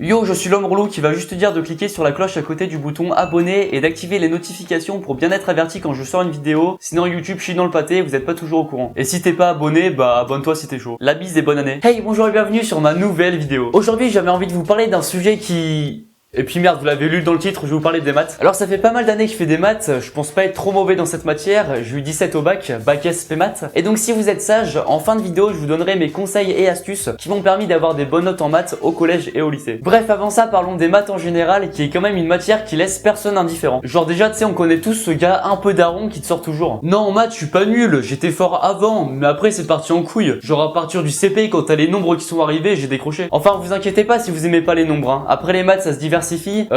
Yo, je suis l'homme relou qui va juste te dire de cliquer sur la cloche à côté du bouton abonner et d'activer les notifications pour bien être averti quand je sors une vidéo. Sinon YouTube chie dans le pâté, vous êtes pas toujours au courant. Et si t'es pas abonné, bah abonne-toi si t'es chaud. La bise et bonne année. Hey, bonjour et bienvenue sur ma nouvelle vidéo. Aujourd'hui, j'avais envie de vous parler d'un sujet qui... Et puis merde, vous l'avez lu dans le titre, je vais vous parler des maths. Alors ça fait pas mal d'années que je fais des maths, je pense pas être trop mauvais dans cette matière, j'ai eu 17 au bac SP maths. Et donc si vous êtes sage, en fin de vidéo je vous donnerai mes conseils et astuces qui m'ont permis d'avoir des bonnes notes en maths au collège et au lycée. Bref, avant ça, parlons des maths en général, qui est quand même une matière qui laisse personne indifférent. Genre déjà, tu sais, on connaît tous ce gars un peu daron qui te sort toujours: non, en maths je suis pas nul, j'étais fort avant, mais après c'est parti en couille. Genre à partir du CP, quand t'as les nombres qui sont arrivés, j'ai décroché. Enfin, vous inquiétez pas si vous aimez pas les nombres, hein. Après les maths ça se diversifie,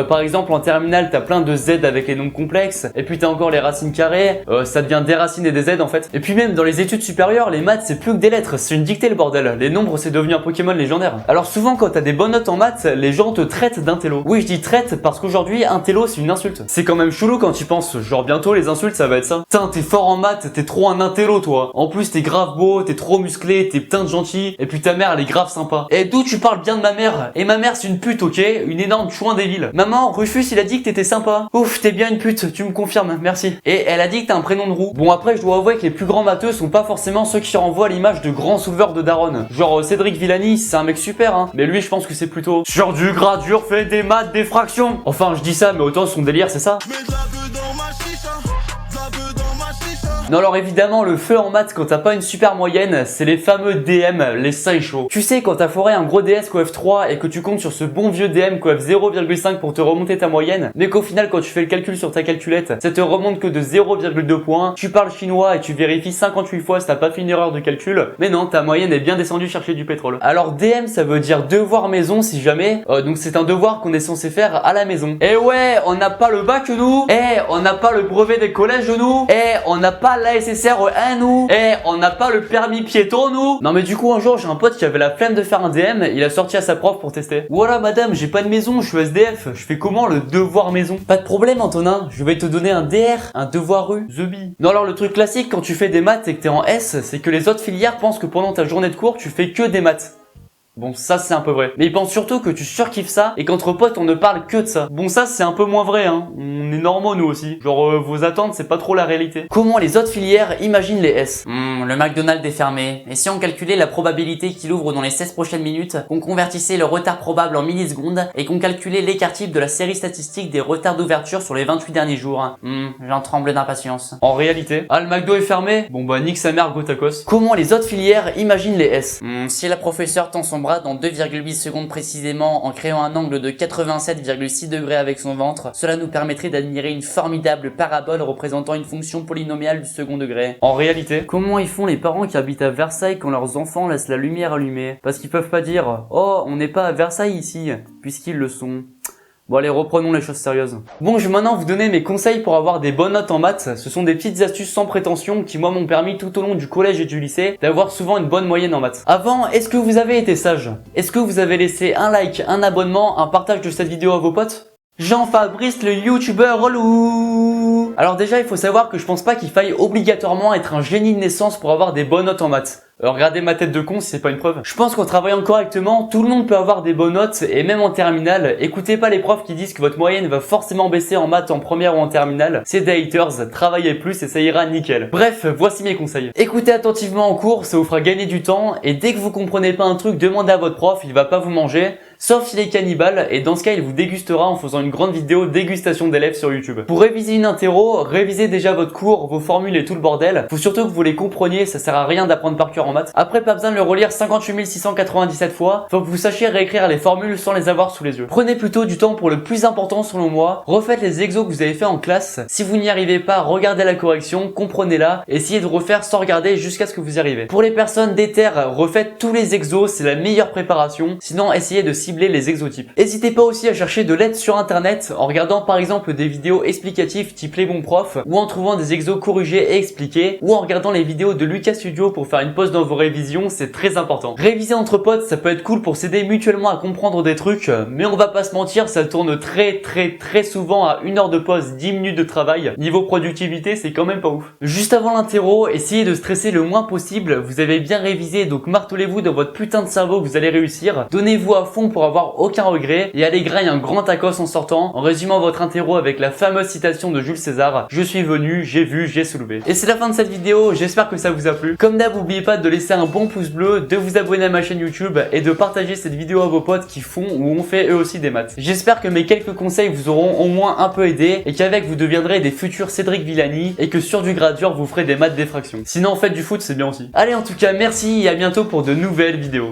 par exemple en terminale t'as plein de Z avec les nombres complexes, et puis t'as encore les racines carrées, ça devient des racines et des Z en fait. Et puis même dans les études supérieures, les maths c'est plus que des lettres, c'est une dictée le bordel. Les nombres c'est devenu un Pokémon légendaire. Alors souvent quand t'as des bonnes notes en maths, les gens te traitent d'intello. Oui, je dis traite parce qu'aujourd'hui intello c'est une insulte. C'est quand même chelou quand tu penses, genre bientôt les insultes ça va être ça. Putain, t'es fort en maths, t'es trop un intello toi. En plus t'es grave beau, t'es trop musclé, t'es putain de gentil, et puis ta mère elle est grave sympa. Et d'où tu parles bien de ma mère? Et ma mère c'est une pute, ok? Une énorme chouin débile. Maman, Rufus il a dit que t'étais sympa. Ouf, t'es bien une pute, tu me confirmes, merci. Et elle a dit que t'as un prénom de roux. Bon, après je dois avouer que les plus grands matheux sont pas forcément ceux qui renvoient à l'image de grands souleveurs de daronne. Genre Cédric Villani, c'est un mec super hein, mais lui je pense que c'est plutôt sur du gras dur, fait des maths, des fractions. Enfin je dis ça, mais autant son délire c'est ça. Non, alors évidemment, le feu en maths quand t'as pas une super moyenne, c'est les fameux DM, les seins chauds. Tu sais, quand t'as foré un gros DS coef 3 et que tu comptes sur ce bon vieux DM coef 0,5 pour te remonter ta moyenne, mais qu'au final quand tu fais le calcul sur ta calculette, ça te remonte que de 0,2 points, tu parles chinois et tu vérifies 58 fois si t'as pas fait une erreur de calcul, mais non, ta moyenne est bien descendue chercher du pétrole. Alors DM ça veut dire devoir maison si jamais, donc c'est un devoir qu'on est censé faire à la maison. Et ouais, on n'a pas le bac nous, on n'a pas le brevet des collèges nous, on n'a pas la SSR1 nous, on n'a pas le permis piéton nous. Non mais du coup un jour j'ai un pote qui avait la flemme de faire un DM, il a sorti à sa prof pour tester. Voilà madame, j'ai pas de maison, je suis SDF, je fais comment le devoir maison? Pas de problème Antonin, je vais te donner un DR, un devoir rue, the bee. Non alors le truc classique quand tu fais des maths et que t'es en S, c'est que les autres filières pensent que pendant ta journée de cours tu fais que des maths. Bon, ça c'est un peu vrai. Mais ils pensent surtout que tu surkiffes ça et qu'entre potes on ne parle que de ça. Bon, ça c'est un peu moins vrai hein. On est normaux nous aussi. Genre vos attentes c'est pas trop la réalité. Comment les autres filières imaginent les S? Le McDonald's est fermé. Et si on calculait la probabilité qu'il ouvre dans les 16 prochaines minutes, qu'on convertissait le retard probable en millisecondes et qu'on calculait l'écart type de la série statistique des retards d'ouverture sur les 28 derniers jours? J'en tremble d'impatience. En réalité, le McDo est fermé? Bon bah nique sa mère go tacos. Comment les autres filières imaginent les S? Si la professeure tend son bras dans 2,8 secondes précisément en créant un angle de 87,6 degrés avec son ventre, cela nous permettrait d'admirer une formidable parabole représentant une fonction polynomiale du second degré. En réalité, comment ils font les parents qui habitent à Versailles quand leurs enfants laissent la lumière allumée? Parce qu'ils peuvent pas dire « Oh, on n'est pas à Versailles ici », puisqu'ils le sont. Bon allez, reprenons les choses sérieuses. Bon, je vais maintenant vous donner mes conseils pour avoir des bonnes notes en maths. Ce sont des petites astuces sans prétention qui moi m'ont permis tout au long du collège et du lycée d'avoir souvent une bonne moyenne en maths. Avant, est-ce que vous avez été sage? Est-ce que vous avez laissé un like, un abonnement, un partage de cette vidéo à vos potes? Jean-Fabrice le youtubeur relou. Alors déjà, il faut savoir que je pense pas qu'il faille obligatoirement être un génie de naissance pour avoir des bonnes notes en maths. Regardez ma tête de con si c'est pas une preuve. Je pense qu'en travaillant correctement, tout le monde peut avoir des bonnes notes et même en terminale. Écoutez pas les profs qui disent que votre moyenne va forcément baisser en maths en première ou en terminale. C'est des haters, travaillez plus et ça ira nickel. Bref, voici mes conseils. Écoutez attentivement en cours, ça vous fera gagner du temps et dès que vous comprenez pas un truc, demandez à votre prof, il va pas vous manger. Sauf s'il est cannibale et dans ce cas il vous dégustera en faisant une grande vidéo dégustation d'élèves sur YouTube. Pour réviser une interro, révisez déjà votre cours, vos formules et tout le bordel. Faut surtout que vous les compreniez, ça sert à rien d'apprendre par cœur en maths. Après pas besoin de le relire 58 697 fois, faut que vous sachiez réécrire les formules sans les avoir sous les yeux. Prenez plutôt du temps pour le plus important selon moi, refaites les exos que vous avez fait en classe. Si vous n'y arrivez pas, regardez la correction, comprenez-la, essayez de refaire sans regarder jusqu'à ce que vous y arrivez. Pour les personnes déter, refaites tous les exos, c'est la meilleure préparation, sinon essayez de cibler les exotypes. N'hésitez pas aussi à chercher de l'aide sur internet en regardant par exemple des vidéos explicatives type les bons profs ou en trouvant des exos corrigés et expliqués ou en regardant les vidéos de Lucas Studio pour faire une pause dans vos révisions, c'est très important. Réviser entre potes, ça peut être cool pour s'aider mutuellement à comprendre des trucs, mais on va pas se mentir, ça tourne très souvent à 1 heure de pause, 10 minutes de travail. Niveau productivité, c'est quand même pas ouf. Juste avant l'interro, essayez de stresser le moins possible, vous avez bien révisé donc martelez-vous dans votre putain de cerveau que vous allez réussir. Donnez-vous à fond pour pour avoir aucun regret et aller grailler un grand tacos en sortant en résumant votre interro avec la fameuse citation de Jules César: je suis venu, j'ai vu, j'ai soulevé. Et c'est la fin de cette vidéo, j'espère que ça vous a plu. Comme d'hab, n'oubliez pas de laisser un bon pouce bleu, de vous abonner à ma chaîne YouTube et de partager cette vidéo à vos potes qui font ou ont fait eux aussi des maths. J'espère que mes quelques conseils vous auront au moins un peu aidé et qu'avec vous deviendrez des futurs Cédric Villani et que sur du gradure vous ferez des maths d'effraction. Sinon, faites du foot, c'est bien aussi. Allez, en tout cas, merci et à bientôt pour de nouvelles vidéos.